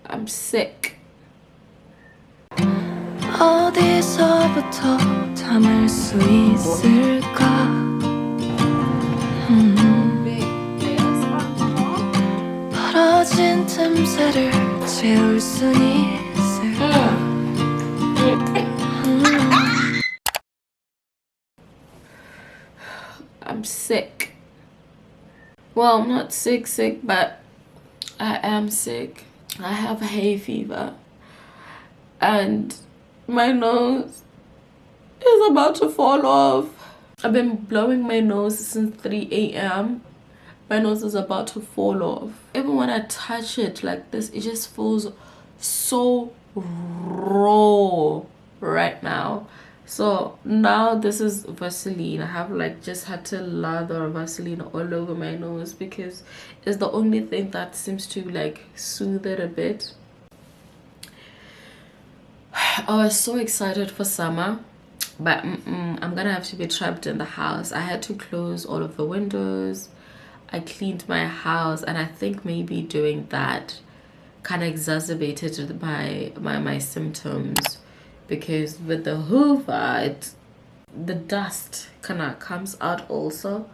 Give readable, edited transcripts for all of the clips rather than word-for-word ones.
I'm sick. 어디서부터 담을 수 있을까? 벌어진 틈새를 채울 순 있을까? I'm sick. Well, I'm not sick, but I am sick. I have hay fever. And my nose is about to fall off. I've been blowing my nose since 3 a.m. My nose is about to fall off. Even when I touch it like this, it just feels so raw right now. So now this is Vaseline. I have like just had to lather Vaseline all over my nose because it's the only thing that seems to like soothe it a bit. I was so excited for summer, but I'm gonna have to be trapped in the house. I had to close all of the windows. I cleaned my house, and I think maybe doing that kind of exacerbated my symptoms, because with the hoover the dust kind of comes out also.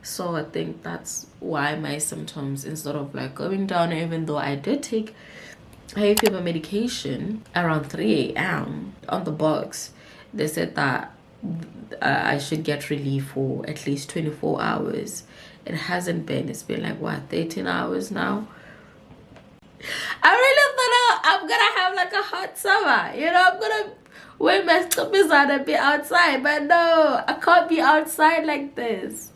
So I think that's why my symptoms, instead of like going down, even though I did take hay fever medication around 3 a.m. on the box, they said that I should get relief for at least 24 hours. It hasn't been. It's been like what, 13 hours now. I really thought I'm gonna have like a hot summer, you know. I'm gonna wear my stuppies on and be outside, but no, I can't be outside like this.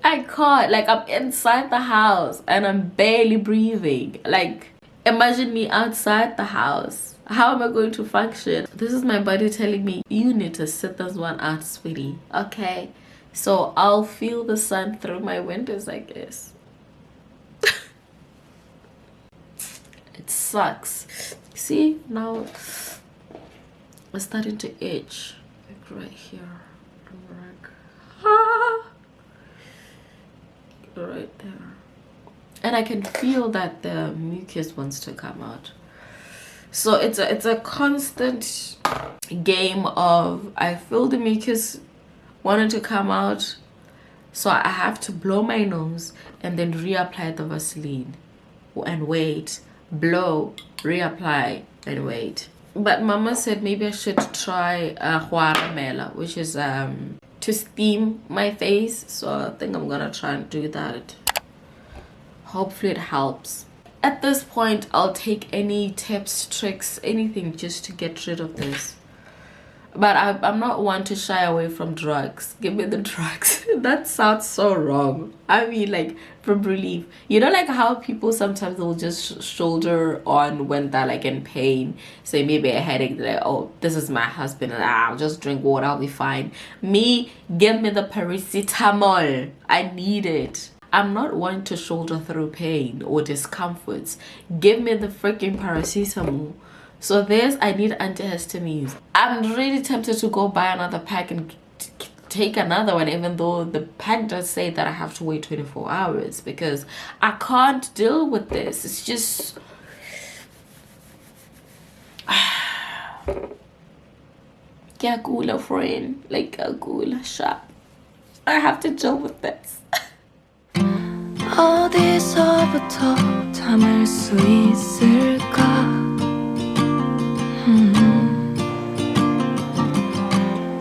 I can't. Like, I'm inside the house and I'm barely breathing. Like, imagine me outside the house. How am I going to function? This is my body telling me, you need to sit this one out, sweetie. Okay, so I'll feel the sun through my windows, I guess. It sucks. See, now it's starting to itch, like right here, right there, and I can feel that the mucus wants to come out. So it's a constant game of, I feel the mucus wanting to come out, so I have to blow my nose and then reapply the Vaseline and wait, blow, reapply, and wait. But mama said maybe I should try huaramela, which is to steam my face. So I think I'm gonna try and do that. Hopefully it helps. At this point, I'll take any tips, tricks, anything just to get rid of this. But I'm not one to shy away from drugs. Give me the drugs. That sounds so wrong. I mean, like, from relief. You know, like how people sometimes will just shoulder on when they're like in pain. Say maybe a headache. They're like, oh, this is my husband, and I'll just drink water. I'll be fine. Me, give me the paracetamol. I need it. I'm not one to shoulder through pain or discomforts. Give me the freaking paracetamol. So this, I need antihistamines. I'm really tempted to go buy another pack and take another one, even though the pack does say that I have to wait 24 hours, because I can't deal with this. It's just... Kagula, friend. Like Kagula shop. I have to deal with this. 어디서부터 담을 수 있을까?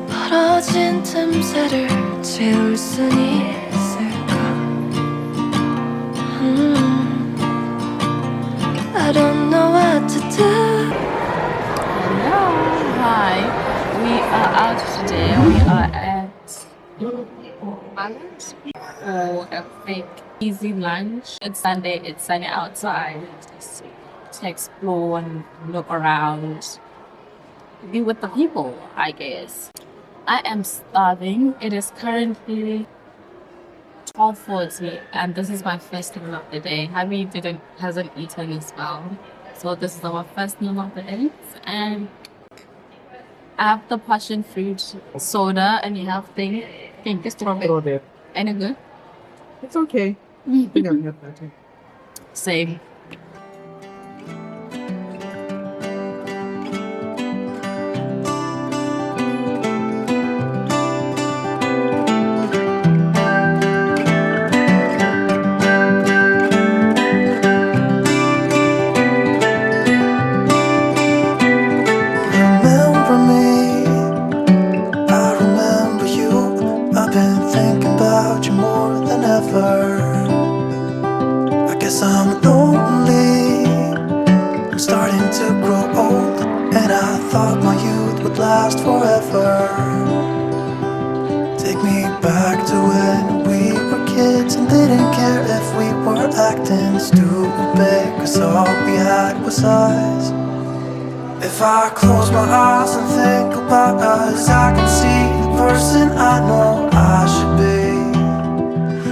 벌어진 틈새를 채울 순 있을까? I don't know what to do. Hello, hi. We are out today. We are at lunch for a quick, easy lunch. It's Sunday. It's sunny outside. Just to explore and look around, be with the people, I guess. I am starving. It is currently 12:40, and this is my first meal of the day. Habi hasn't eaten as well, so this is our first meal of the day. And I have the passion fruit soda, and you have thing. Pink strawberry. Any good? It's okay. I think I've had that too. Same. lonely. I'm starting to grow old, and I thought my youth would last forever. Take me back to when we were kids and didn't care if we were acting stupid, 'cause all we had was us. If I close my eyes and think about us, I can see the person I know I should be.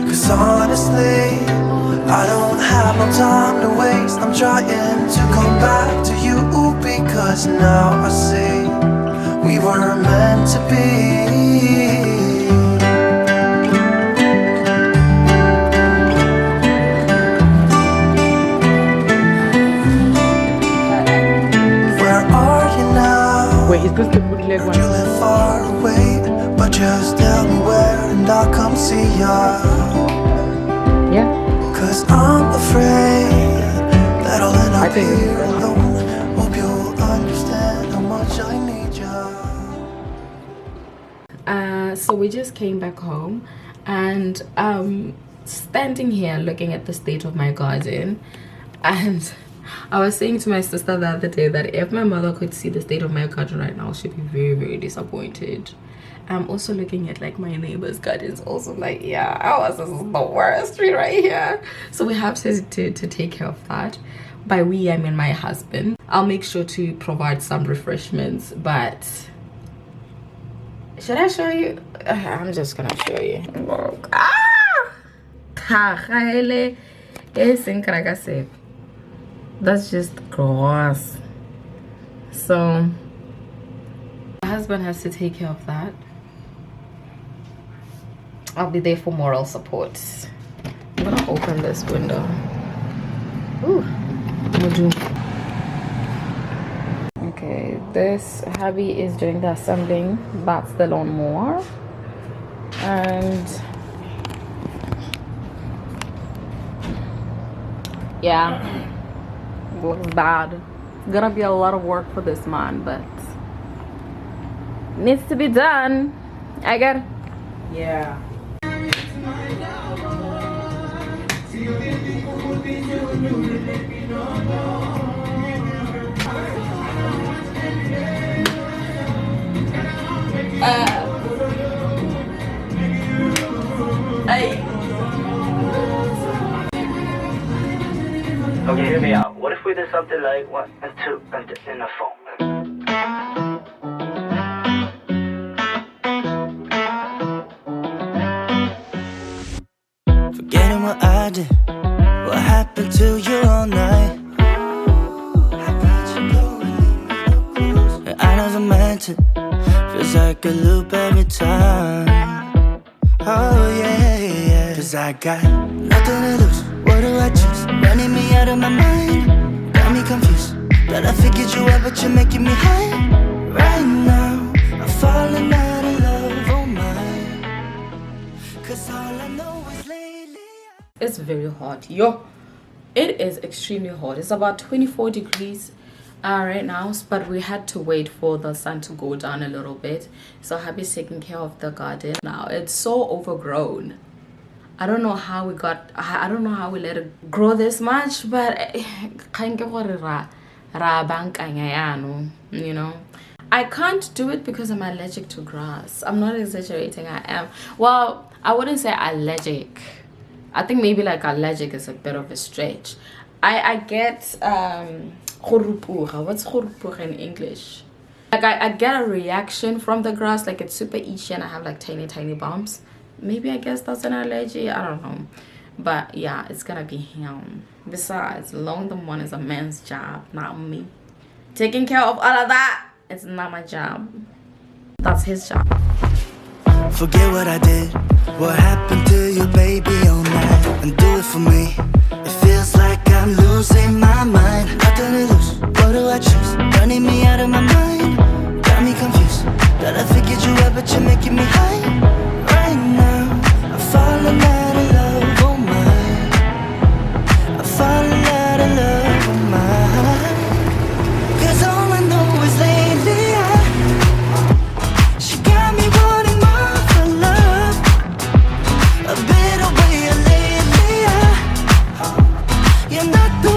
'Cause honestly, I don't have no time to waste. I'm trying to come back to you, because now I see we were meant to be. Wait, is this the bootleg one? You live far away, but just tell me where and I'll come see ya. Yeah. 'Cause I'm afraid that I'll end up here alone. Hope you'll understand how much I need ya. So we just came back home, and standing here looking at the state of my garden, and I was saying to my sister the other day that if my mother could see the state of my garden right now, she'd be very, very disappointed. I'm also looking at like my neighbor's gardens, also like, yeah, ours is the worst tree right here. So we have to take care of that. By we, I mean my husband. I'll make sure to provide some refreshments, but should I show you? I'm just gonna show you. That's just gross. So my husband has to take care of that. I'll be there for moral support. I'm gonna open this window. Ooh, okay, this hubby is doing the assembling. That's the lawnmower, and yeah, looks bad. It's gonna be a lot of work for this man, but needs to be done. I got it. Yeah. Okay, hear me out. What if we did something like 1 and 2 and in the phone? Forgetting what I did, what happened to you all night. I never meant it, feels like a loop every time. Oh yeah, yeah. 'Cause I got nothing to lose, what do I choose? Running me out of my mind, got me confused. That I figured you out, but you're making me high. Right now, I'm falling out of love, oh my. 'Cause all I know is lately It's very hot, yo. It is extremely hot. It's about 24 degrees right now, but we had to wait for the sun to go down a little bit. So hubby's taking care of the garden now. It's so overgrown. I don't know how we let it grow this much, but you know, I can't do it because I'm allergic to grass. I'm not exaggerating, I am. Well, I wouldn't say allergic. I think maybe like allergic is a bit of a stretch. I get what's in English? Like I get a reaction from the grass, like it's super itchy and I have like tiny bumps. Maybe I guess that's an allergy, I don't know. But yeah, it's gonna be him. Besides, blowing the one is a man's job, not me. Taking care of all of that, it's not my job. That's his job. forget what I did, what happened to you, baby, all night. And do it for me, it feels like I'm losing my mind. Nothing to lose, what do I choose? Running me out of my mind, got me confused. That I figured you out, but you're making me high. Right now, I'm falling out of love, oh my. I'm falling out of love, oh my. 'Cause all I know is lately she got me wanting more for love. A better way of lately you're not the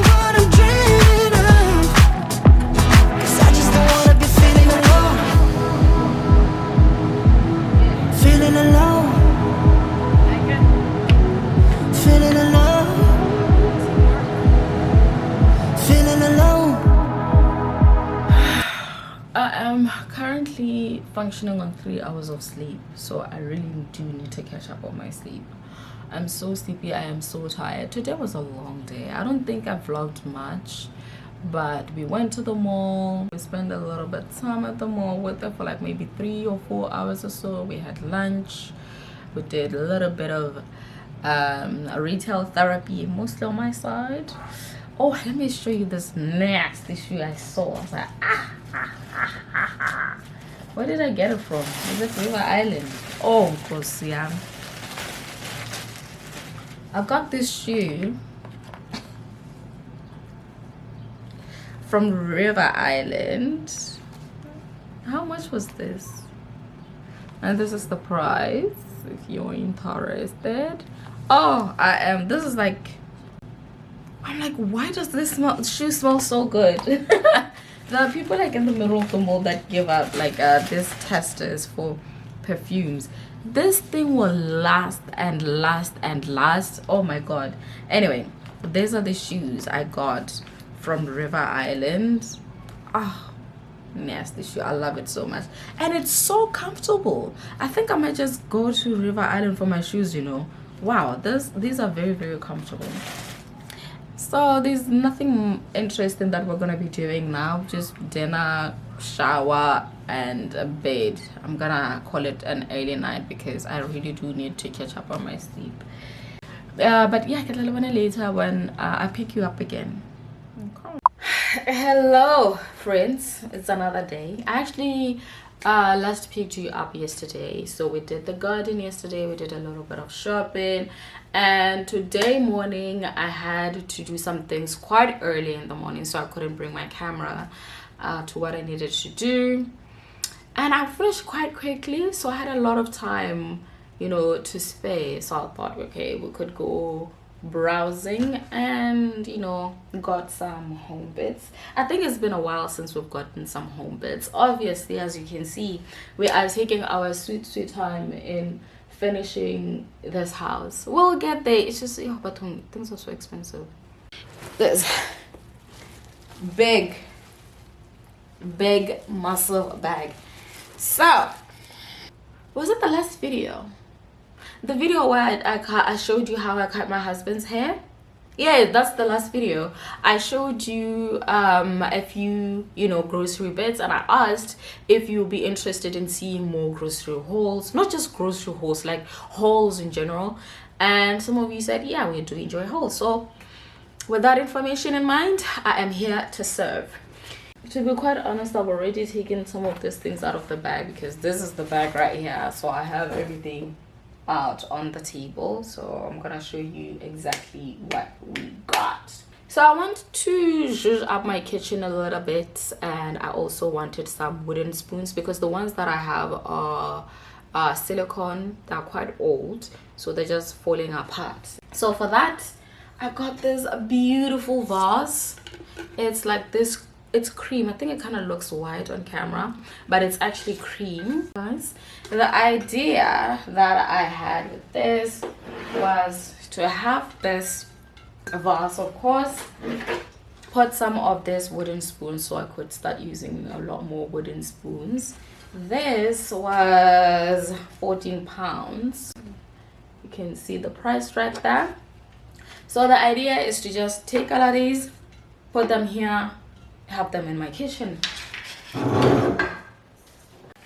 I am currently functioning on 3 hours of sleep, so I really do need to catch up on my sleep. I'm so sleepy, I am so tired. Today was a long day. I don't think I vlogged much, but we went to the mall. We spent a little bit of time at the mall. We were there for like maybe 3 or 4 hours or so. We had lunch. We did a little bit of retail therapy, mostly on my side. Oh, let me show you this nasty shoe I saw. I was like, where did I get it from? Is it River Island? Oh, of course, yeah. I got this shoe from River Island. How much was this? And this is the price if you're interested. Oh, I am. This is like, I'm like, why does this shoe smell so good? There are people like in the middle of the mall that give out like these testers for perfumes. This thing will last and last and last. Oh my god. Anyway, these are the shoes I got from River Island. Oh, nasty shoe. I love it so much, and it's so comfortable. I think I might just go to River Island for my shoes, you know. Wow, these are very, very comfortable. So there's nothing interesting that we're gonna be doing now. Just dinner, shower, and a bed. I'm gonna call it an early night because I really do need to catch up on my sleep. But yeah, get a little bit later when I pick you up again. Okay. Hello friends, it's another day. I actually last picked you up yesterday, so we did the garden yesterday, we did a little bit of shopping, and today morning I had to do some things quite early in the morning, so I couldn't bring my camera to what I needed to do, and I finished quite quickly, so I had a lot of time, you know, to spare. So I thought, okay, we could go browsing and, you know, got some home bits. I think it's been a while since we've gotten some home bits. Obviously, as you can see, we are taking our sweet time in finishing this house. We'll get there. It's just, yeah, but things are so expensive. This big muscle bag. So was it the last video, the video where I showed you how I cut my husband's hair? Yeah, that's the last video. I showed you a few, you know, grocery bits, and I asked if you'll be interested in seeing more grocery hauls, not just grocery hauls, like hauls in general. And some of you said, yeah, we do enjoy hauls. So with that information in mind, I am here to serve. To be quite honest, I've already taken some of these things out of the bag because this is the bag right here. So I have everything out on the table, so I'm gonna show you exactly what we got. So I want to zhuzh up my kitchen a little bit, and I also wanted some wooden spoons because the ones that I have are silicone. They're quite old, so they're just falling apart. So for that, I got this beautiful vase. It's like this, it's cream. I think it kind of looks white on camera, but it's actually cream, guys. The idea that I had with this was to have this vase, of course, put some of this wooden spoons so I could start using a lot more wooden spoons. This was 14 pounds. You can see the price right there. So the idea is to just take all of these, put them here, have them in my kitchen.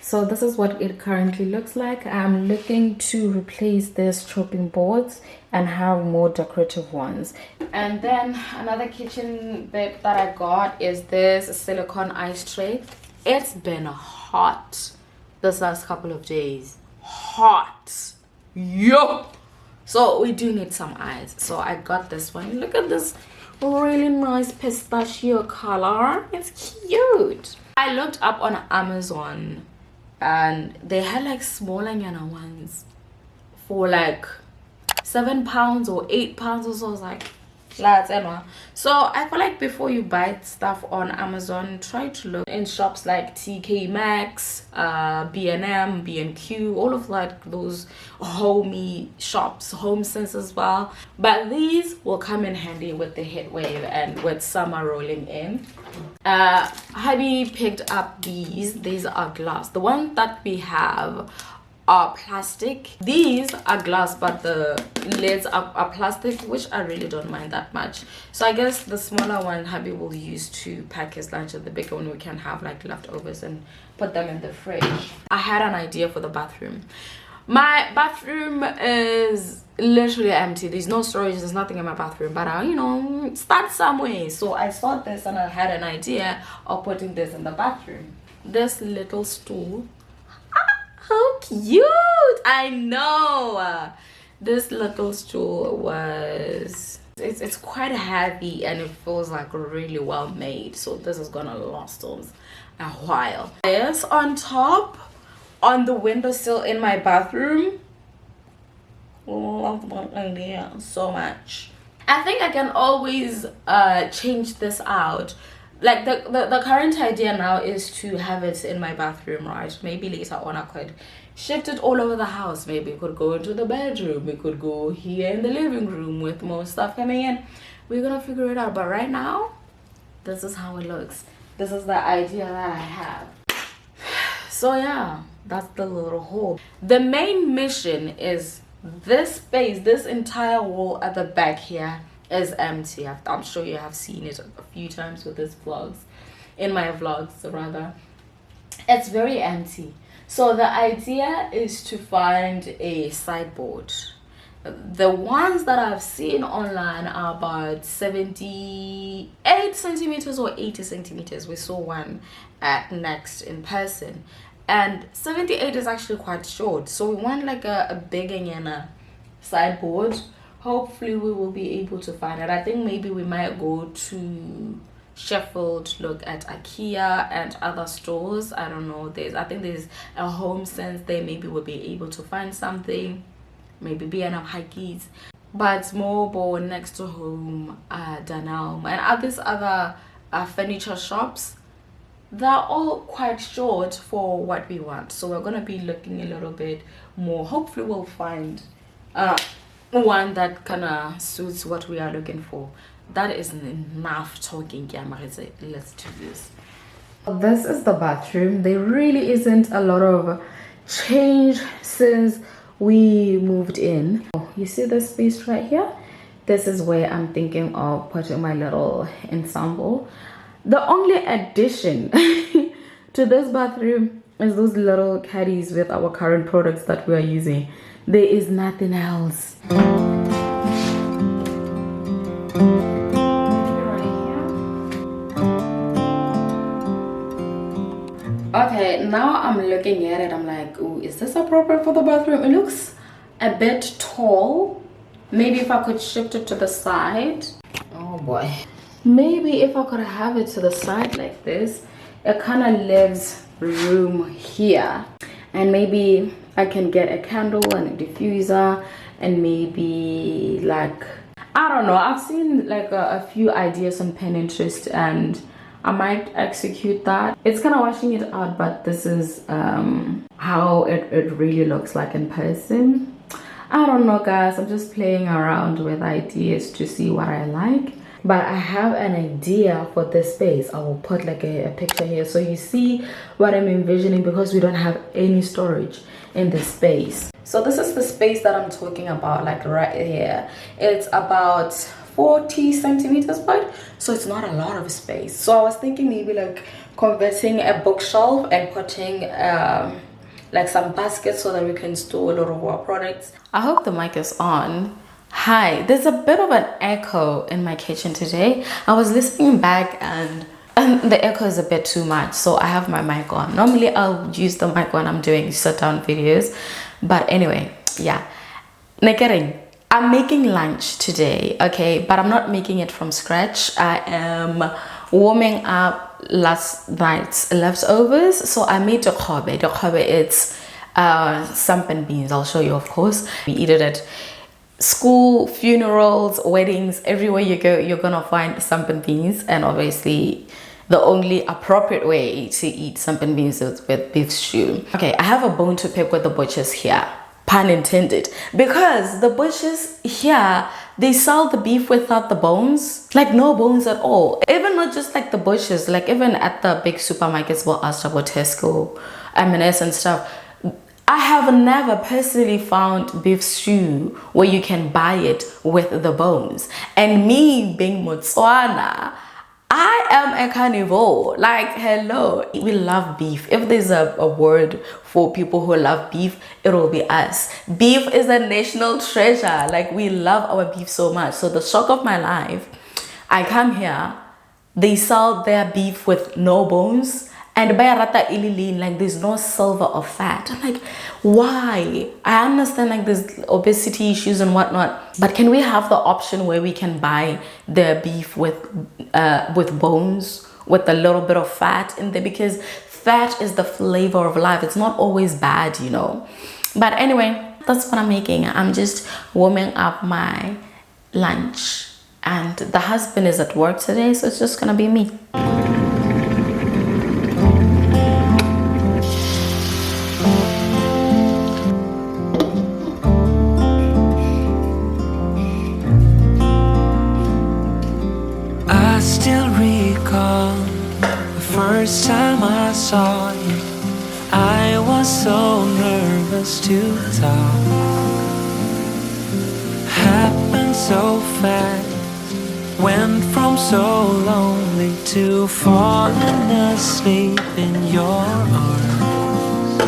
So this is what it currently looks like. I'm looking to replace these chopping boards and have more decorative ones. And then another kitchen bit that I got is this silicone ice tray. It's been hot this last couple of days. Hot. Yup. So we do need some ice. So I got this one. Look at this really nice pistachio color. It's cute. I looked up on Amazon and they had like smaller yana ones for like 7 pounds or 8 pounds or so. I was like, lads, anyway. So I feel like before you buy stuff on Amazon, try to look in shops like TK Maxx, B&M, B&Q, all of like those homey shops, home sense as well. But these will come in handy with the heat wave and with summer rolling in. Hubby picked up these are glass. The ones that we have are plastic. These are glass, but the lids are plastic, which I really don't mind that much. So I guess the smaller one hubby will use to pack his lunch, and the bigger one we can have like leftovers and put them in the fridge. I had an idea for the bathroom. My bathroom is literally empty. There's no storage, there's nothing in my bathroom, but I, you know, start somewhere. So I saw this and I had an idea of putting this in the bathroom. This little stool. How cute! I know. This little stool was it's quite heavy and it feels like really well made. So this is gonna last us a while. Yes, on top, on the windowsill in my bathroom. Love that idea so much. I think I can always change this out. Like the current idea now is to have it in my bathroom, right? Maybe later on I could shift it all over the house. Maybe it could go into the bedroom, it could go here in the living room with more stuff coming in. We're gonna figure it out, but right now this is how it looks. This is the idea that I have. So yeah, that's the little hole. The main mission is this space, this entire wall at the back here is empty. I'm sure you have seen it a few times with these vlogs, in my vlogs rather. It's very empty. So the idea is to find a sideboard. The ones that I've seen online are about 78 centimeters or 80 centimeters. We saw one at Next in person, and 78 is actually quite short. So we want like a bigger sideboard. Hopefully we will be able to find it. I think maybe we might go to Sheffield to look at IKEA and other stores. I don't know. I think there's a Home Sense there. Maybe we'll be able to find something. Maybe B&M Huggies. But Mobo, Next to Home, Danelm, and these other furniture shops, they're all quite short for what we want. So we're gonna be looking a little bit more. Hopefully we'll find one that kind of suits what we are looking for. That is enough talking. Let's do this. This is the bathroom. There really isn't a lot of change since we moved in. You see this space right here? This is where I'm thinking of putting my little ensemble. The only addition to this bathroom is those little caddies with our current products that we are using. There is nothing else. Okay, now I'm looking at it. I'm like, ooh, is this appropriate for the bathroom? It looks a bit tall. Maybe if I could shift it to the side. Oh boy. Maybe if I could have it to the side like this, it kind of leaves room here. And maybe I can get a candle and a diffuser and maybe like, I don't know. I've seen like a few ideas on Pinterest and I might execute that. It's kind of washing it out, but this is how it really looks like in person. I don't know, guys. I'm just playing around with ideas to see what I like. But I have an idea for this space. I will put like a picture here so you see what I'm envisioning, because we don't have any storage in this space. So this is the space that I'm talking about, like right here. It's about 40 centimeters wide, so it's not a lot of space. So I was thinking maybe like converting a bookshelf and putting like some baskets so that we can store a lot of our products. I hope the mic is on. Hi, there's a bit of an echo in my kitchen today. I was listening back and the echo is a bit too much, so I have my mic on. Normally I'll use the mic when I'm doing sit down videos, but anyway, yeah. I'm making lunch today, okay, but I'm not making it from scratch. I am warming up last night's leftovers. So I made dikgobe. Dikgobe, it's sampan beans. I'll show you, of course. We eat it at school, funerals, weddings, everywhere you go, you're gonna find sampan beans. And obviously the only appropriate way to eat sampan beans is with beef stew. Okay, I have a bone to pick with the butchers here. Pun intended, because the butchers here, they sell the beef without the bones, like no bones at all. Even not just like the bushes, like even at the big supermarkets, well, Astra, Tesco, M&S and stuff. I have never personally found beef stew where you can buy it with the bones. And me being Botswana, I am a carnivore. Like, hello, we love beef. If there's a word for people who love beef, it will be us. Beef is a national treasure. Like, we love our beef so much. So the shock of my life, I come here, they sell their beef with no bones. And by rata ililin, like there's no silver or fat. I'm like, why? I understand like there's obesity issues and whatnot, but can we have the option where we can buy the beef with bones, with a little bit of fat in there? Because fat is the flavor of life. It's not always bad, you know. But anyway, that's what I'm making. I'm just warming up my lunch, and the husband is at work today, so it's just gonna be me. First time I saw you, I was so nervous to talk. Happened so fast, went from so lonely to falling asleep in your arms.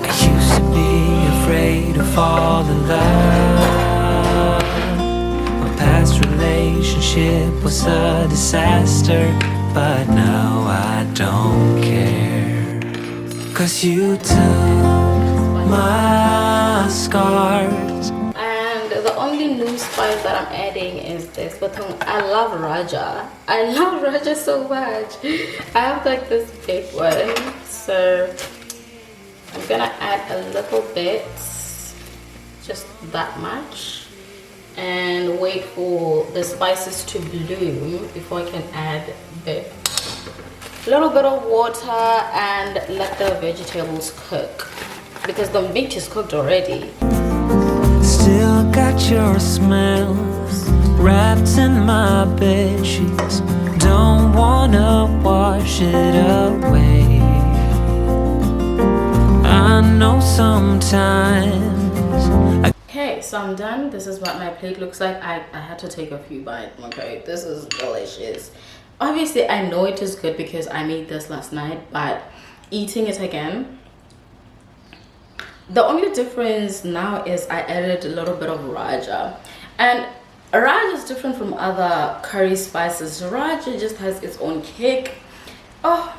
I used to be afraid to fall in love. My past relationship was a disaster, but now I don't care. 'Cause you took my scars. And the only new spice that I'm adding is this. But I love Raja. I love Raja so much. I have like this big one. So I'm gonna add a little bit. Just that much. And wait for the spices to bloom before I can add a little bit of water and let the vegetables cook, because the meat is cooked already. Still got your smell wrapped in my bed sheets. Don't wanna wash it away. I know sometimes Okay, so I'm done. This is what my plate looks like. I had to take a few bites. Okay, this is delicious. Obviously I know it is good because I made this last night, but eating it again, the only difference now is I added a little bit of Raja. And Raja is different from other curry spices. Raja just has its own kick. Oh,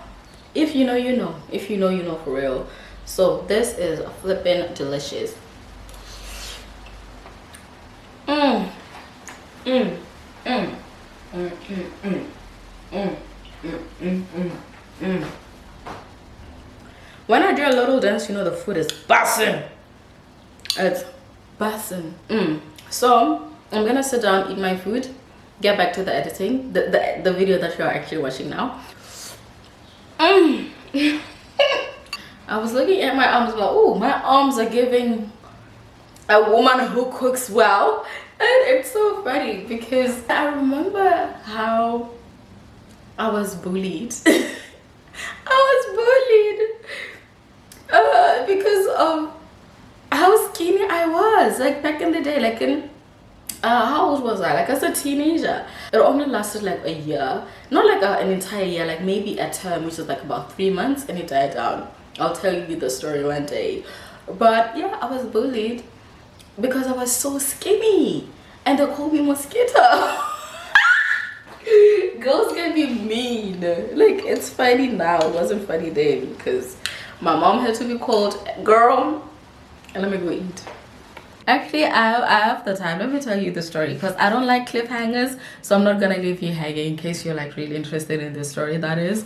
if you know, you know. If you know, you know for real. So this is flipping delicious. When I do a little dance, you know the food is bussin'. It's bussin'. So I'm gonna sit down, eat my food, get back to the editing, the video that you're actually watching now. I was looking at my arms, like, oh, my arms are giving a woman who cooks well. And it's so funny because I remember how I was bullied. I was bullied because of how skinny I was, like back in the day, like in how old was I? Like as a teenager. It only lasted like a year, not like an entire year, like maybe a term, which is like about 3 months, and it died down. I'll tell you the story one day. But yeah, I was bullied because I was so skinny and they called me mosquito. Girls can be mean. Like, it's funny now, it wasn't funny then because my mom had to be called girl. And let me go eat. Actually, I have the time. Let me tell you the story because I don't like cliffhangers, so I'm not gonna leave you hanging in case you're like really interested in this story, that is.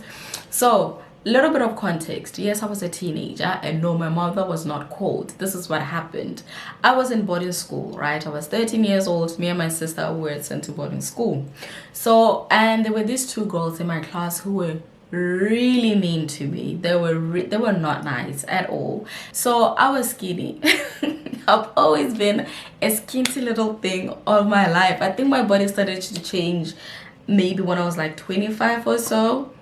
So little bit of context. Yes, I was a teenager and no, my mother was not called. This is what happened. I was in boarding school, right? I was 13 years old. Me and my sister were sent to boarding school. So, and there were these two girls in my class who were really mean to me. They were not nice at all. So I was skinny. I've always been a skinny little thing all my life. I think my body started to change maybe when I was like 25 or so,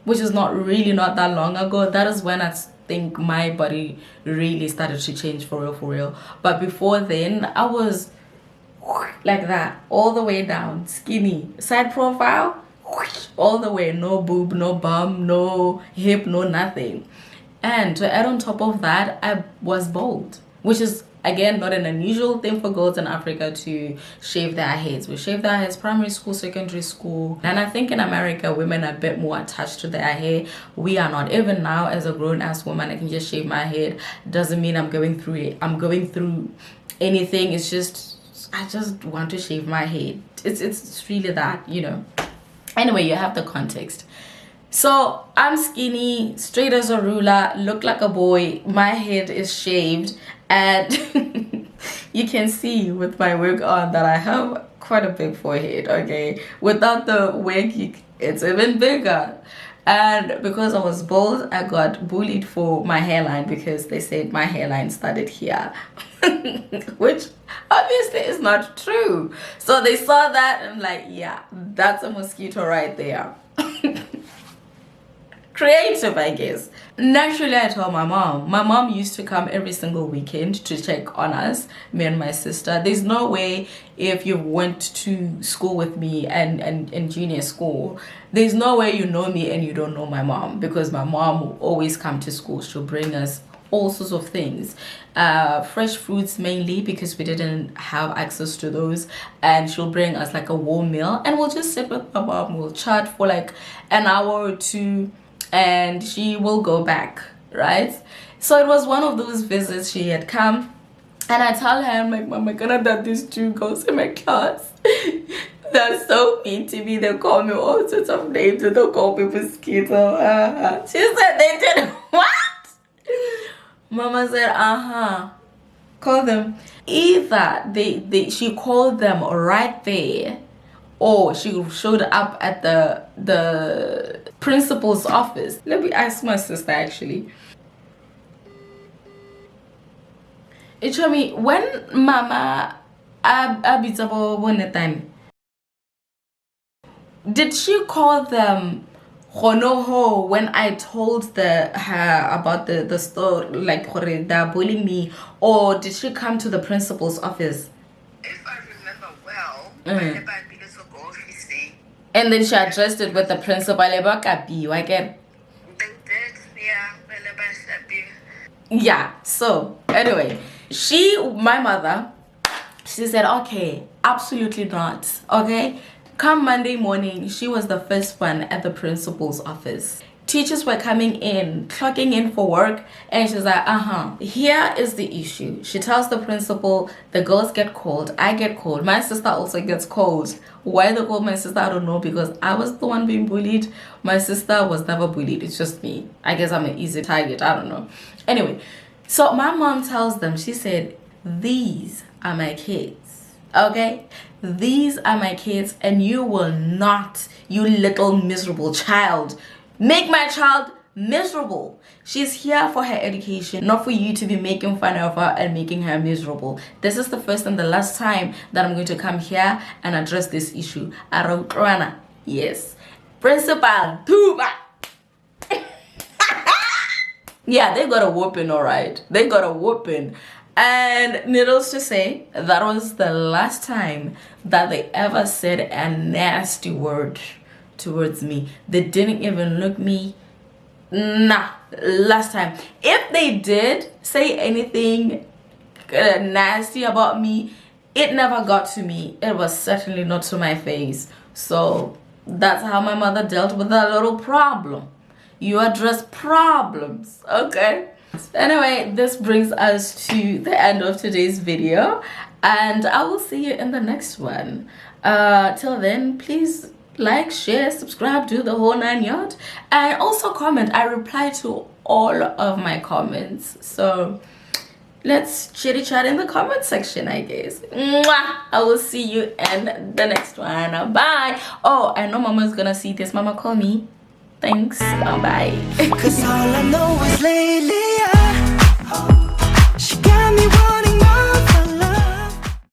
which is not that long ago. That is when I think my body really started to change for real. But before then, I was like that, all the way down, skinny, side profile, all the way, no boob, no bum, no hip, no nothing. And to add on top of that, I was bald, which is again not an unusual thing for girls in Africa to shave their heads. We shave their heads primary school, secondary school, and I think in America women are a bit more attached to their hair. We are not. Even now as a grown-ass woman, I can just shave my head. Doesn't mean I'm going through anything. It's just I just want to shave my head. It's really that, you know. Anyway, you have the context. So I'm skinny, straight as a ruler, look like a boy. My head is shaved, and you can see with my wig on that I have quite a big forehead. Okay, without the wig, it's even bigger. And because I was bald, I got bullied for my hairline because they said my hairline started here. Which obviously is not true. So they saw that and I'm like, yeah, that's a mosquito right there. Creative, I guess. Naturally, I told my mom. My mom used to come every single weekend to check on us, me and my sister. There's no way if you went to school with me and in junior school, there's no way you know me and you don't know my mom, because my mom will always come to school. She'll bring us all sorts of things, fresh fruits mainly because we didn't have access to those, and she'll bring us like a warm meal and we'll just sit with my mom. We'll chat for like an hour or two and she will go back, right? So it was one of those visits. She had come and I tell her, I'm like, Mama, can I that these two girls in my class? They're so mean to me. They call me all sorts of names. They don't call me mosquito. She said they did what? Mama said, call them. Either she called them right there, or she showed up at the principal's office. Let me ask my sister actually. It told me when Mama abitabo one time. Did she call them Honoho when I told her about the story, like they're bullying me, or did she come to the principal's office? If I remember well, and then she addressed it with the principal. I get. Yeah. So anyway, my mother, she said, okay, absolutely not. Okay. Come Monday morning, she was the first one at the principal's office. Teachers were coming in, clocking in for work, and she's like, here is the issue. She tells the principal, the girls get called, I get called, my sister also gets called. Why they called my sister, I don't know, because I was the one being bullied. My sister was never bullied, it's just me. I guess I'm an easy target, I don't know. Anyway, so my mom tells them, she said, these are my kids, okay? These are my kids, and you will not, you little miserable child, make my child miserable. She's here for her education, not for you to be making fun of her and making her miserable. This is the first and the last time that I'm going to come here and address this issue. Yes. Principal, Tuba. Yeah, they got a whooping, all right. They got a whooping. And needless to say, that was the last time that they ever said a nasty word towards me. They didn't even look me. Nah, last time. If they did say anything nasty about me, it never got to me. It was certainly not to my face. So that's how my mother dealt with that little problem. You address problems, okay? Anyway, this brings us to the end of today's video, and I will see you in the next one. Till then, please like, share, subscribe, do the whole 9 yards, and also comment. I reply to all of my comments, so let's chitty chat in the comment section, I guess. Mwah! I will see you in the next one. Bye. Oh, I know Mama's gonna see this. Mama, call me. Thanks. Bye. Cause all I know is lately, she got me wanting